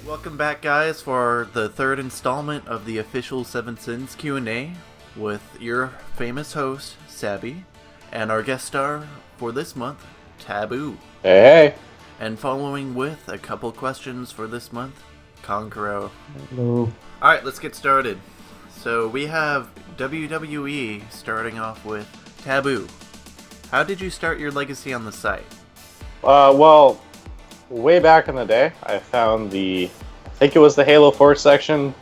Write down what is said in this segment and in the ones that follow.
Welcome back, guys, for the third installment of the official 7-Sins Q&A with your famous host, Sabby, and our guest star for this month, Tabuu. Hey. And following with a couple questions for this month, Conqueror. Hello. Alright, let's get started. So we have WWE starting off with Tabuu. How did you start your legacy on the site? Well, way back in the day, I found I think it was the Halo 4 section,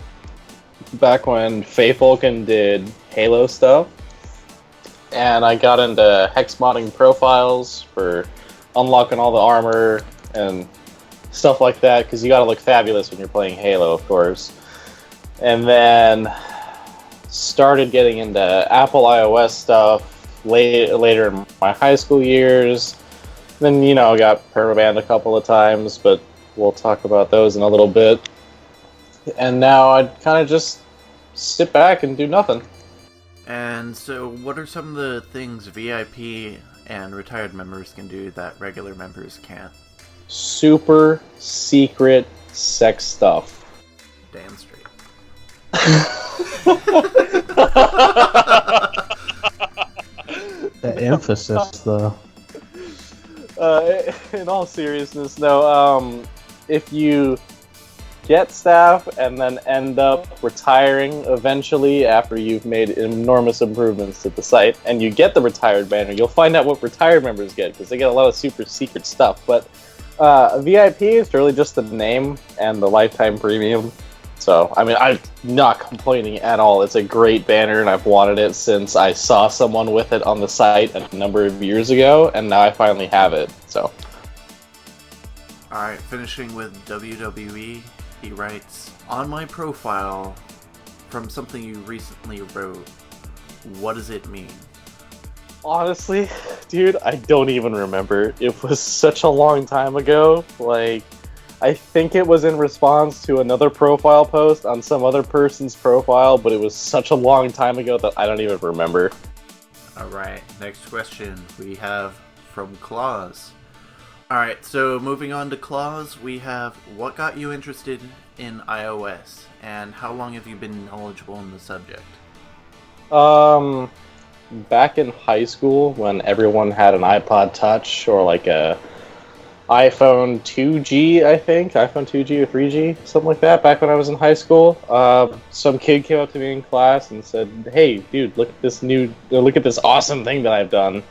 back when Faye Falcon did Halo stuff. And I got into hex modding profiles for unlocking all the armor and stuff like that, because you gotta look fabulous when you're playing Halo, of course. And then started getting into Apple iOS stuff later in my high school years. Then, got permabanned a couple of times, but we'll talk about those in a little bit. And now I'd kind of just sit back and do nothing. And so what are some of the things VIP and retired members can do that regular members can't? Super secret sex stuff. Damn straight. The emphasis, though. In all seriousness, no, if you get staff and then end up retiring eventually after you've made enormous improvements to the site, and you get the retired banner, you'll find out what retired members get, because they get a lot of super secret stuff. But VIP is really just the name and the lifetime premium. So, I mean, I'm not complaining at all. It's a great banner, and I've wanted it since I saw someone with it on the site a number of years ago, and now I finally have it, so. Alright, finishing with WWE, he writes, on my profile, from something you recently wrote, what does it mean? Honestly, dude, I don't even remember. It was such a long time ago, I think it was in response to another profile post on some other person's profile, but it was such a long time ago that I don't even remember. Alright, next question we have from Klaus. Alright, so moving on to Klaus, we have what got you interested in iOS, and how long have you been knowledgeable in the subject? Back in high school, when everyone had an iPod Touch or like a iPhone 2G, I think. iPhone 2G or 3G, something like that, back when I was in high school. Some kid came up to me in class and said, hey, dude, look at this awesome thing that I've done.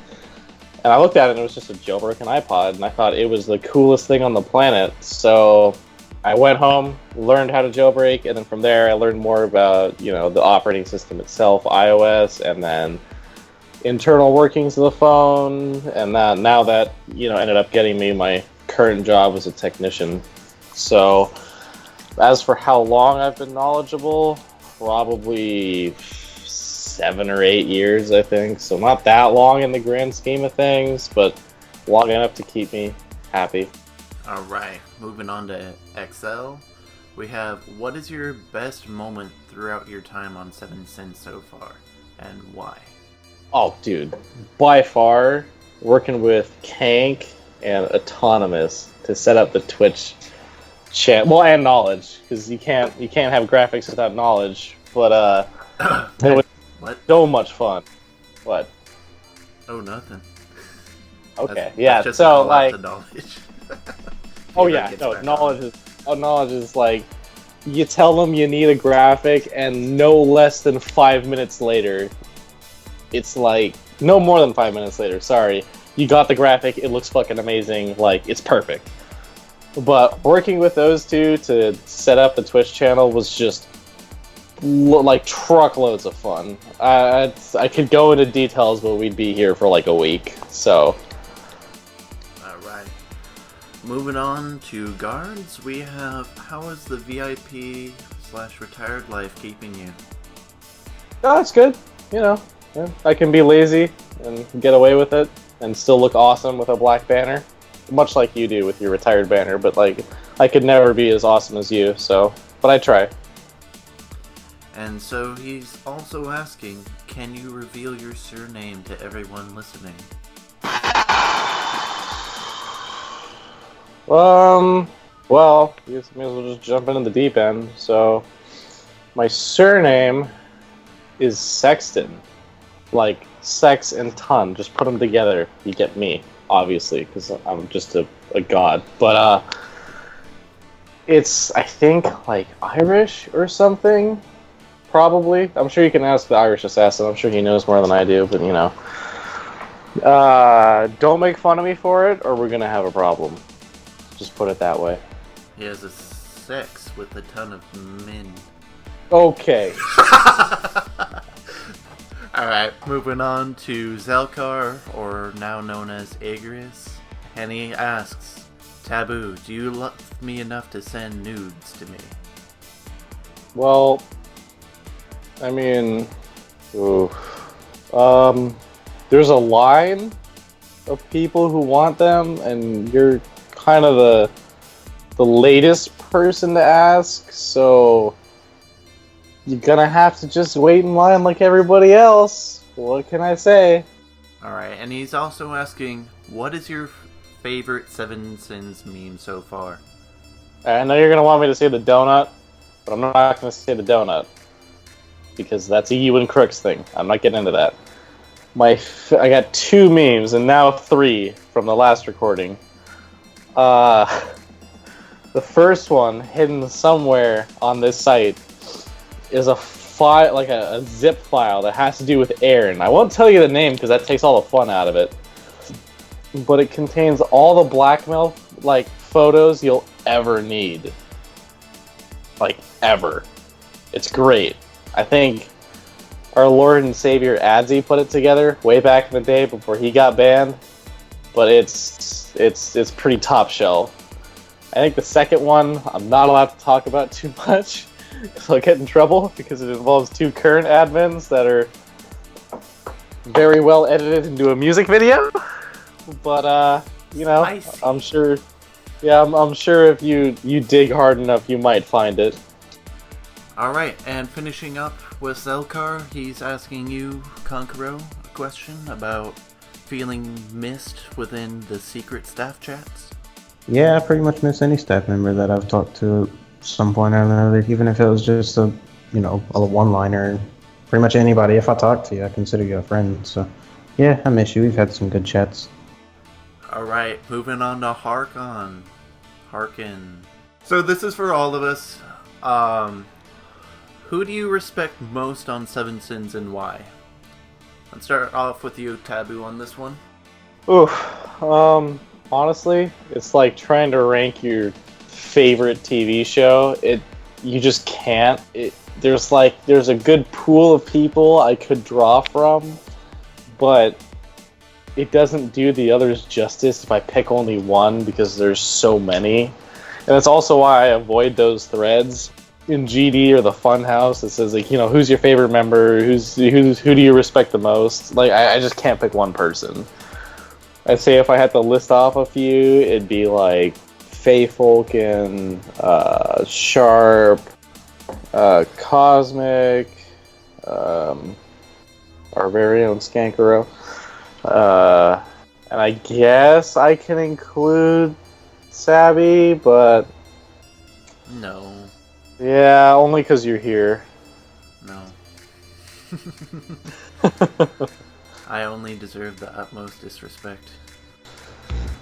And I looked at it and it was just a jailbroken iPod, and I thought it was the coolest thing on the planet. So I went home, learned how to jailbreak, and then from there I learned more about, the operating system itself, iOS, and then internal workings of the phone, and now that ended up getting me my current job as a technician. So as for how long I've been knowledgeable, probably 7 or 8 years, I think. So not that long in the grand scheme of things, but long enough to keep me happy. Alright, moving on to XL, we have what is your best moment throughout your time on 7-Sins so far, and why? Oh, dude, by far, working with Kank and Autonomous to set up the Twitch chat. Well, and knowledge, because you can't have graphics without knowledge. But it was What? so much fun. What? Oh, nothing. Okay, That's just so a call out to knowledge. oh yeah, no, knowledge is like, you tell them you need a graphic, and no less than 5 minutes later. It's like, no more than 5 minutes later, sorry. You got the graphic, it looks fucking amazing, it's perfect. But working with those two to set up the Twitch channel was just, truckloads of fun. I could go into details, but we'd be here for a week, so. Alright. Moving on to guards, we have, how is the VIP/retired life keeping you? Oh, it's good, Yeah, I can be lazy and get away with it and still look awesome with a black banner. Much like you do with your retired banner, but I could never be as awesome as you, but I try. And so he's also asking, can you reveal your surname to everyone listening? Well, I guess I may as well just jump into the deep end. So, my surname is Sexton. Like, sex and ton. Just put them together. You get me, obviously, because I'm just a god. But, it's, I think, like, Irish or something? Probably. I'm sure you can ask the Irish assassin. I'm sure he knows more than I do, but, you know. Don't make fun of me for it, or we're gonna have a problem. Just put it that way. He has a sex with a ton of men. Okay. Alright, moving on to Zelkar, or now known as Agrius. And he asks, Tabuu, do you love me enough to send nudes to me? Well, I mean, there's a line of people who want them, and you're kind of the latest person to ask, so you're gonna have to just wait in line like everybody else. What can I say? Alright, and he's also asking, what is your favorite 7-Sins meme so far? I know you're gonna want me to say the donut, but I'm not gonna say the donut. Because that's a you and Crooks thing. I'm not getting into that. I got 2 memes, and now 3 from the last recording. The first one, hidden somewhere on this site, is a file, like a zip file that has to do with Aaron. I won't tell you the name because that takes all the fun out of it. But it contains all the blackmail, like, photos you'll ever need. Like, ever. It's great. I think our Lord and Savior Adzi put it together way back in the day before he got banned, but it's pretty top shelf. I think the second one I'm not allowed to talk about too much, so I'll get in trouble because it involves 2 current admins that are very well edited into a music video. But you know, Spicy. I'm sure. Yeah, I'm sure if you dig hard enough, you might find it. Alright, and finishing up with Zelkar, he's asking you, Konkuro, a question about feeling missed within the secret staff chats. Yeah, I pretty much miss any staff member that I've talked to at some point or another, even if it was just a one-liner. Pretty much anybody, if I talk to you, I consider you a friend. So, yeah, I miss you. We've had some good chats. Alright, moving on to Harkin. So this is for all of us. Who do you respect most on 7-Sins and why? Let's start off with you, Tabuu, on this one. Oof. Honestly, it's like trying to rank your favorite TV show. You just can't. There's a good pool of people I could draw from, but it doesn't do the others justice if I pick only one because there's so many. And that's also why I avoid those threads in GD or the Funhouse that says, like, you know, who's your favorite member, who do you respect the most. Like, I just can't pick one person. I'd say if I had to list off a few, it'd be like Faye Falcon, Sharp, Cosmic, our very own Skankaro, and I guess I can include Sabby, but No. yeah, only because you're here. No. I only deserve the utmost disrespect.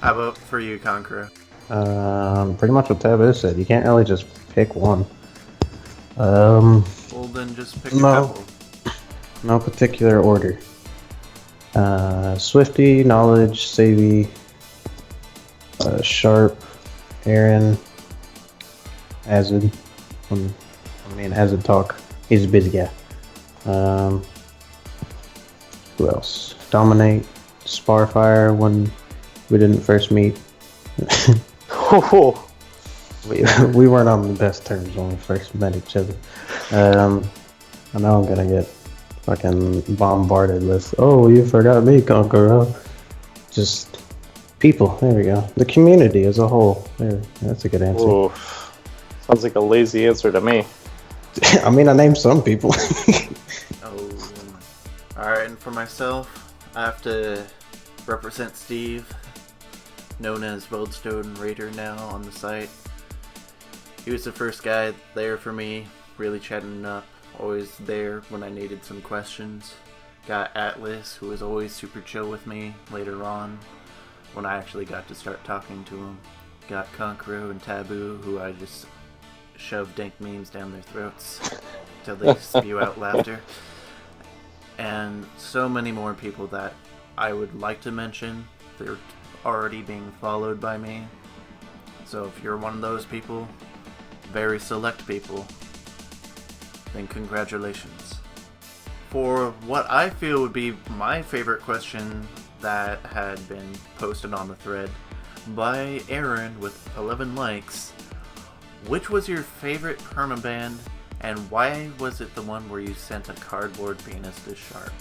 How about for you, Conqueror? Pretty much what Taboo said. You can't really just pick one. Well, then just pick a No. couple. No particular order. Swifty, Knowledge, Savvy, Sharp, Aaron, Azid. Azid talk. He's a busy guy. Who else? Dominate, Sparfire when we didn't first meet. we weren't on the best terms when we first met each other. I know I'm gonna get fucking bombarded with, oh, you forgot me, Conqueror. Just people. There we go. The community as a whole. There, that's a good answer. Oof. Sounds like a lazy answer to me. I mean, I named some people. Oh. Alright, and for myself, I have to represent Steve. known as Veldstone Raider now on the site. He was the first guy there for me, really chatting up, always there when I needed some questions. Got Atlas, who was always super chill with me later on, when I actually got to start talking to him. Got Conqueror and Taboo, who I just shoved dank memes down their throats till they spew out laughter. And so many more people that I would like to mention. They're already being followed by me. So if you're one of those people, very select people, then congratulations. For what I feel would be my favorite question that had been posted on the thread by Aaron with 11 likes, which was your favorite permaband, and why was it the one where you sent a cardboard penis to Sharp?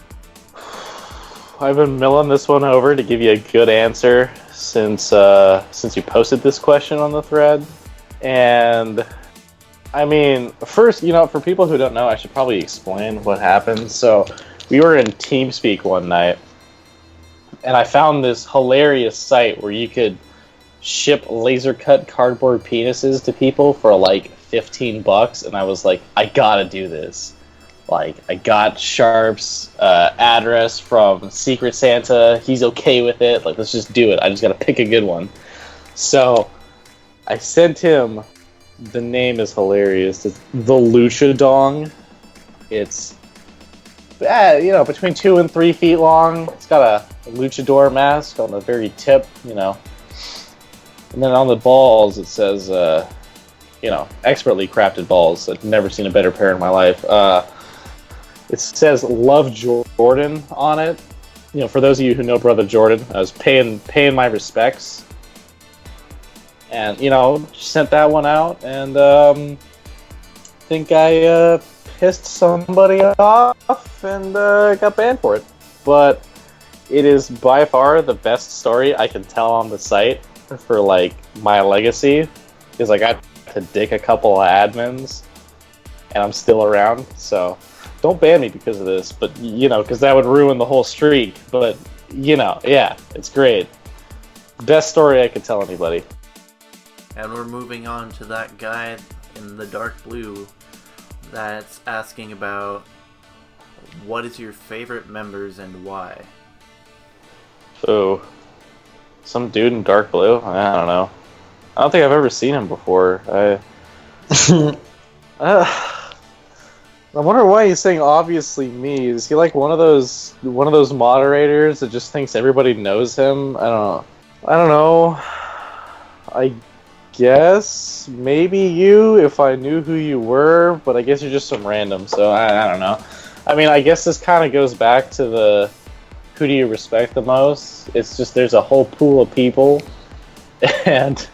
I've been milling this one over to give you a good answer since you posted this question on the thread. And I mean, first, for people who don't know, I should probably explain what happened. So we were in TeamSpeak one night, and I found this hilarious site where you could ship laser cut cardboard penises to people for like $15, and I was like, I gotta do this. Like, I got Sharp's address from Secret Santa. He's okay with it. Like, let's just do it. I just gotta pick a good one. So I sent him. The name is hilarious. It's the Lucha Dong. It's between 2 and 3 feet long. It's got a luchador mask on the very tip, And then on the balls, it says, expertly crafted balls. I've never seen a better pair in my life. It says "Love Jordan" on it. For those of you who know Brother Jordan, I was paying my respects, and sent that one out, and think I pissed somebody off and got banned for it. But it is by far the best story I can tell on the site for like my legacy, because I got to dick a couple of admins, and I'm still around. So don't ban me because of this, but because that would ruin the whole streak. But yeah, it's great. Best story I could tell anybody. And we're moving on to that guy in the dark blue that's asking about what is your favorite members and why. Oh, some dude in dark blue? I don't know. I don't think I've ever seen him before. I wonder why he's saying obviously me. Is he like one of those moderators that just thinks everybody knows him? I don't know. I guess maybe you if I knew who you were, but I guess you're just some random, so I don't know. I mean, I guess this kind of goes back to the who do you respect the most? It's just there's a whole pool of people, and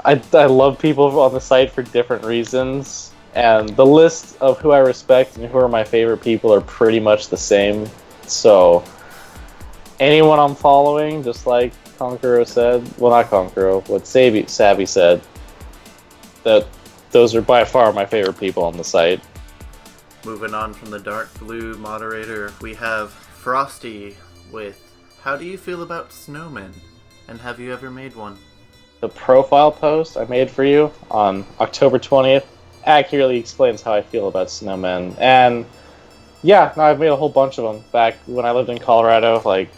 I love people on the site for different reasons, and the list of who I respect and who are my favorite people are pretty much the same. So anyone I'm following, just like Conqueror said, well, not Conqueror, what Savvy said, that those are by far my favorite people on the site. Moving on from the dark blue moderator, we have Frosty with, how do you feel about snowmen? And have you ever made one? The profile post I made for you on October 20th accurately explains how I feel about snowmen. And yeah, no, I've made a whole bunch of them back when I lived in Colorado, like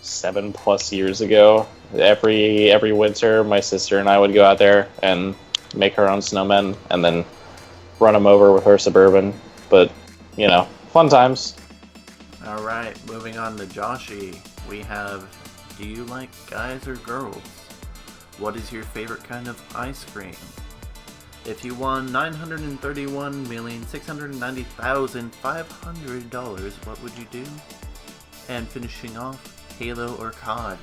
7+ years ago. Every winter, my sister and I would go out there and make our own snowmen and then run them over with her Suburban. But, fun times. Alright, moving on to Joshy. We have, do you like guys or girls? What is your favorite kind of ice cream? If you won $931,690,500, what would you do? And finishing off, Halo or COD?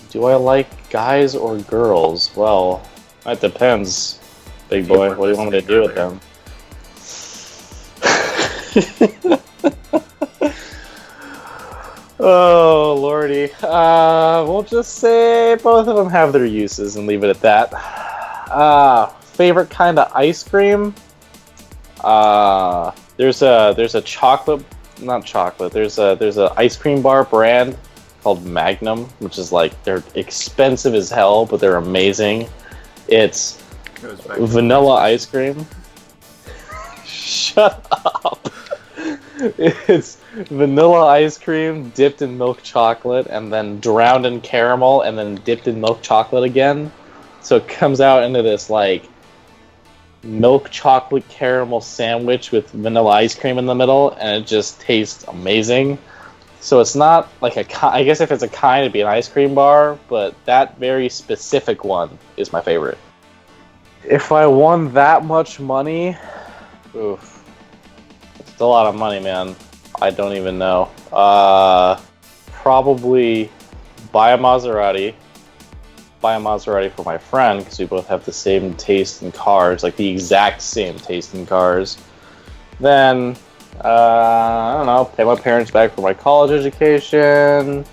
Do I like guys or girls? Well, that depends, big boy. What do you want me to do with them? Oh, lordy. We'll just say both of them have their uses and leave it at that. Favorite kind of ice cream? There's a chocolate, not chocolate. There's a ice cream bar brand called Magnum, which is like, they're expensive as hell, but they're amazing. It's vanilla ice cream. Shut up. It's vanilla ice cream dipped in milk chocolate and then drowned in caramel and then dipped in milk chocolate again. So it comes out into this like milk chocolate caramel sandwich with vanilla ice cream in the middle, and it just tastes amazing. So it's not like I guess if it's a kind, it'd be an ice cream bar, but that very specific one is my favorite. If I won that much money, oof, it's a lot of money, man. I don't even know. Probably buy a Maserati for my friend, because we both have the same taste in cars, like the exact same taste in cars. Then, I don't know, pay my parents back for my college education.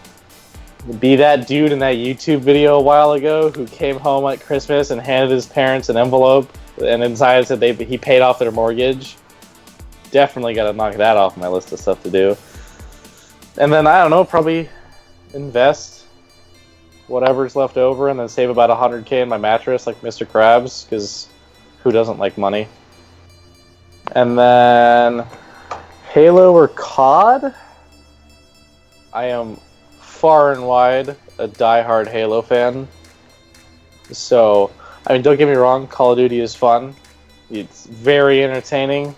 Be that dude in that YouTube video a while ago who came home at Christmas and handed his parents an envelope and inside it said he paid off their mortgage. Definitely got to knock that off my list of stuff to do. And then, I don't know, probably invest whatever's left over and then save about $100K in my mattress like Mr. Krabs, because who doesn't like money? And then Halo or COD? I am far and wide a diehard Halo fan. So, I mean, don't get me wrong, Call of Duty is fun. It's very entertaining,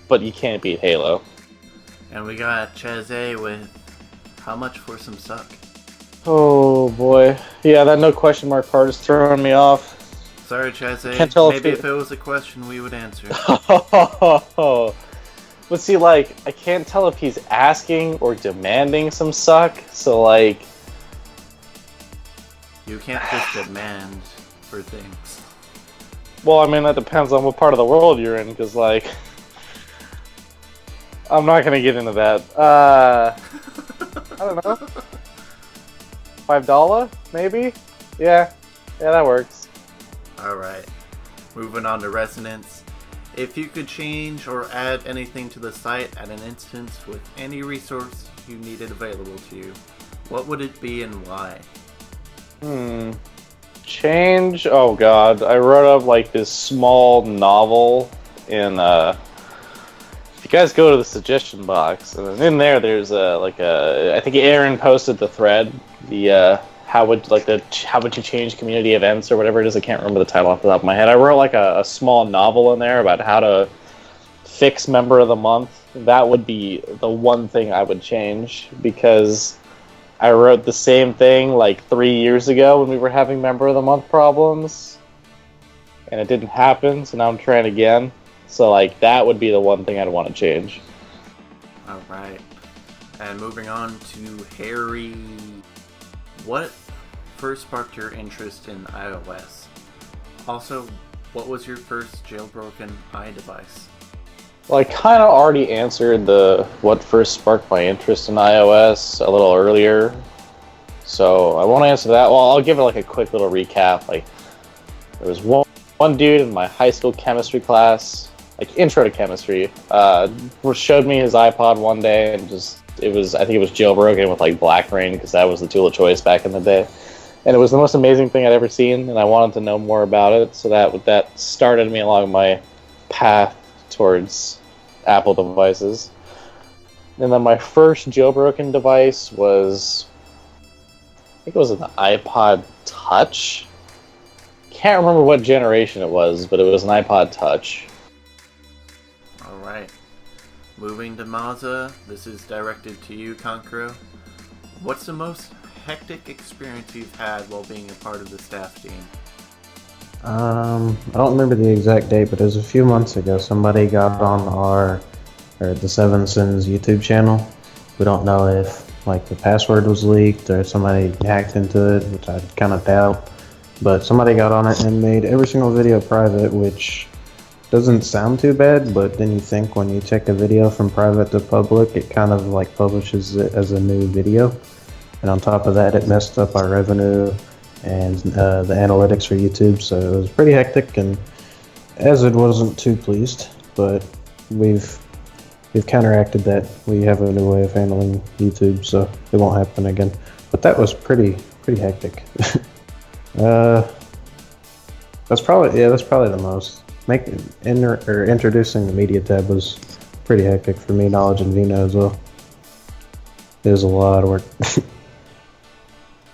but you can't beat Halo. And we got Chaz with how much for some suck? Oh boy. Yeah, that no question mark part is throwing me off. Sorry, Chaz. Maybe if it was a question, we would answer. But see, like, I can't tell if he's asking or demanding some suck, so like... You can't just demand for things. Well, I mean, that depends on what part of the world you're in, because, like... I'm not gonna get into that. I don't know. $5, maybe? Yeah, that works. Alright. Moving on to Resonance. If you could change or add anything to the site at an instance with any resource you needed available to you, what would it be and why? Change? Oh god, I wrote up like this small novel in if you guys go to the suggestion box, and in there's I think Aaron posted the thread, the how would you change community events or whatever it is. I can't remember the title off the top of my head. I wrote like a small novel in there about how to fix Member of the Month. That would be the one thing I would change, because I wrote the same thing like 3 years ago when we were having Member of the Month problems, and it didn't happen, so now I'm trying again. So like that would be the one thing I'd want to change. Alright. And moving on to Harry. What first sparked your interest in iOS? Also, what was your first jailbroken iDevice? Well, I kind of already answered the what first sparked my interest in iOS a little earlier, so I won't answer that. Well, I'll give it like a quick little recap. Like, there was one dude in my high school chemistry class, like intro to chemistry, showed me his iPod one day, and I think it was jailbroken with like BlackRain, because that was the tool of choice back in the day. And it was the most amazing thing I'd ever seen, and I wanted to know more about it, so that started me along my path towards Apple devices. And then my first jailbroken device was, I think it was an iPod Touch. Can't remember what generation it was, but it was an iPod Touch. Alright. Moving to Maza, this is directed to you, Conqueror. What's the most hectic experience you've had while being a part of the staff team? I don't remember the exact date, but it was a few months ago. Somebody got on the Se7enSins YouTube channel. We don't know if like the password was leaked or somebody hacked into it, which I kind of doubt. But somebody got on it and made every single video private, which doesn't sound too bad, but then you think when you check a video from private to public, it kind of like publishes it as a new video. And on top of that, it messed up our revenue and the analytics for YouTube, so it was pretty hectic, and Ezid wasn't too pleased, but we've counteracted that. We have a new way of handling YouTube, so it won't happen again. But that was pretty hectic. uh, that's probably the most. Introducing the media tab was pretty hectic for me. Knowledge and Vino as well. It was a lot of work.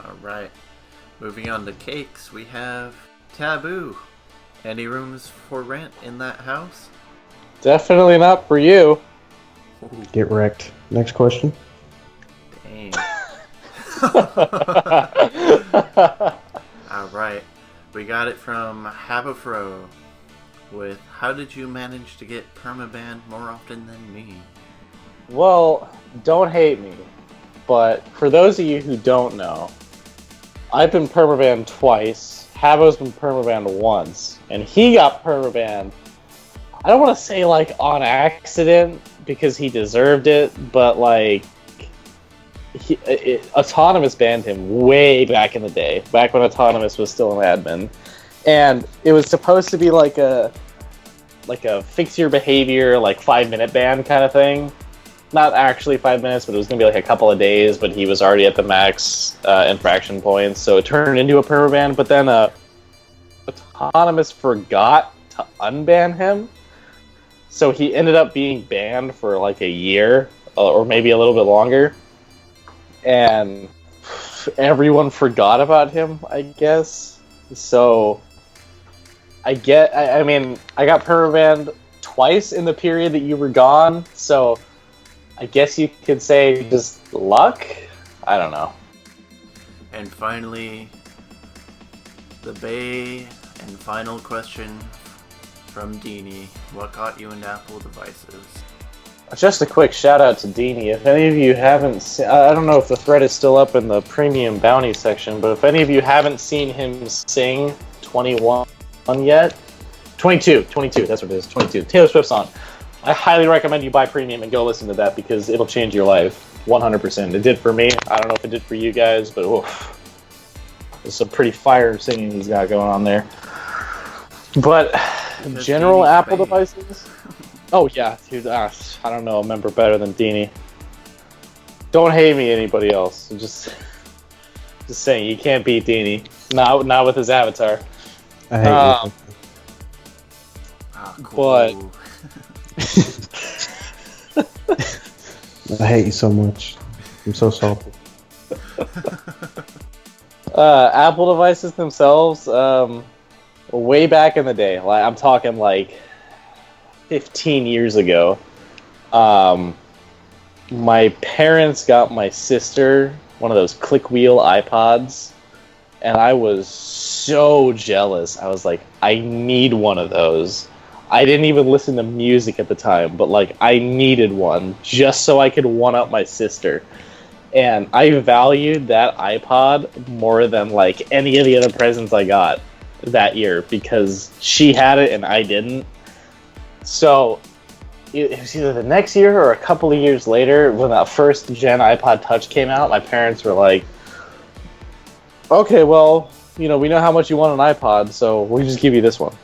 All right. Moving on to cakes, we have Taboo. Any rooms for rent in that house? Definitely not for you. Ooh, Get wrecked. Next question. dang. All right. We got it from Habafro with how did you manage to get permabanned more often than me? Well, don't hate me, but for those of you who don't know, I've been permabanned twice. Habo's been permabanned once, and he got permabanned. I don't want to say like on accident because he deserved it, but like Autonomous banned him way back in the day, back when Autonomous was still an admin, and it was supposed to be like a fix your behavior, like 5-minute ban kind of thing. Not actually 5 minutes, but it was going to be like a couple of days, but he was already at the max infraction points, so it turned into a permaban, but then Autonomous forgot to unban him, so he ended up being banned for like a year, or maybe a little bit longer, and everyone forgot about him, I guess. So I mean, I got permabanned twice in the period that you were gone, so I guess you could say just luck? I don't know. And finally, the Bay and final question from Deanie. What got you into Apple devices? Just a quick shout out to Deanie. If any of you haven't seen, I don't know if the thread is still up in the premium bounty section, but if any of you haven't seen him sing 21 yet, 22, that's what it is, 22, Taylor Swift song. I highly recommend you buy premium and go listen to that because it'll change your life, 100%. It did for me. I don't know if it did for you guys, but oof. There's some pretty fire singing he's got going on there. But general Apple devices? Oh yeah, dude, I don't know a member better than Deanie. Don't hate me, anybody else. Just saying, you can't beat Deanie. Not with his avatar. I hate you. Cool. I hate you so much. I'm so salty. Apple devices themselves, way back in the day, like I'm talking like 15 years ago, my parents got my sister one of those click wheel iPods, and I was so jealous. I was like, I need one of those. I didn't even listen to music at the time, but like I needed one just so I could one-up my sister. And I valued that iPod more than like any of the other presents I got that year because she had it and I didn't. So it was either the next year or a couple of years later when that first gen iPod Touch came out, my parents were like, okay, well, we know how much you want an iPod, so we'll just give you this one.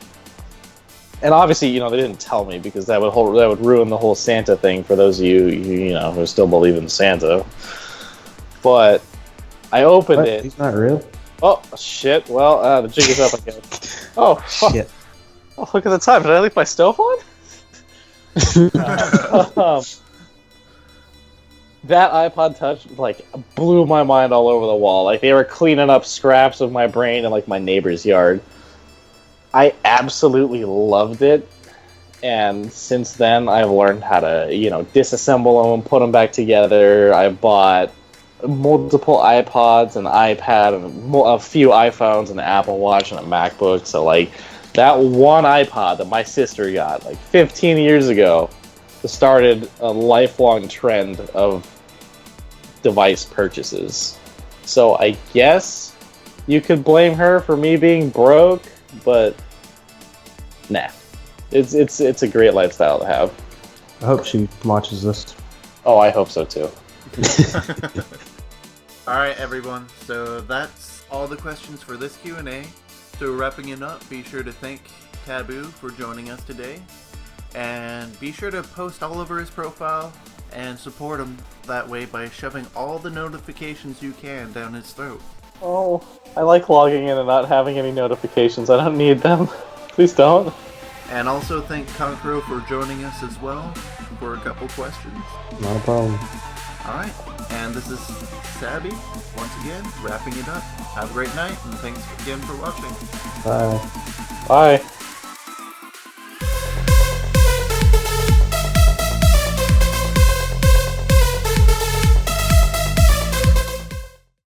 And obviously, they didn't tell me because that would ruin the whole Santa thing for those of you, who still believe in Santa. But I opened it. He's not real? Oh, shit. Well, the jig is up, I guess. Oh, fuck. Shit. Oh, look at the time. Did I leave my stove on? That iPod Touch, blew my mind all over the wall. Like, they were cleaning up scraps of my brain in, my neighbor's yard. I absolutely loved it. And since then, I've learned how to, disassemble them, put them back together. I bought multiple iPods, an iPad, and a few iPhones, and an Apple Watch, and a MacBook. So, that one iPod that my sister got, 15 years ago, started a lifelong trend of device purchases. So I guess you could blame her for me being broke, but nah. It's a great lifestyle to have. I hope she watches this. Oh, I hope so too. Alright everyone, so that's all the questions for this Q&A. So wrapping it up, be sure to thank Tabuu for joining us today. And be sure to post all over his profile and support him that way by shoving all the notifications you can down his throat. Oh, I like logging in and not having any notifications. I don't need them. Please don't. And also thank Concro for joining us as well for a couple questions. Not a problem. Alright, and this is Sabby, once again, wrapping it up. Have a great night, and thanks again for watching. Bye. Bye.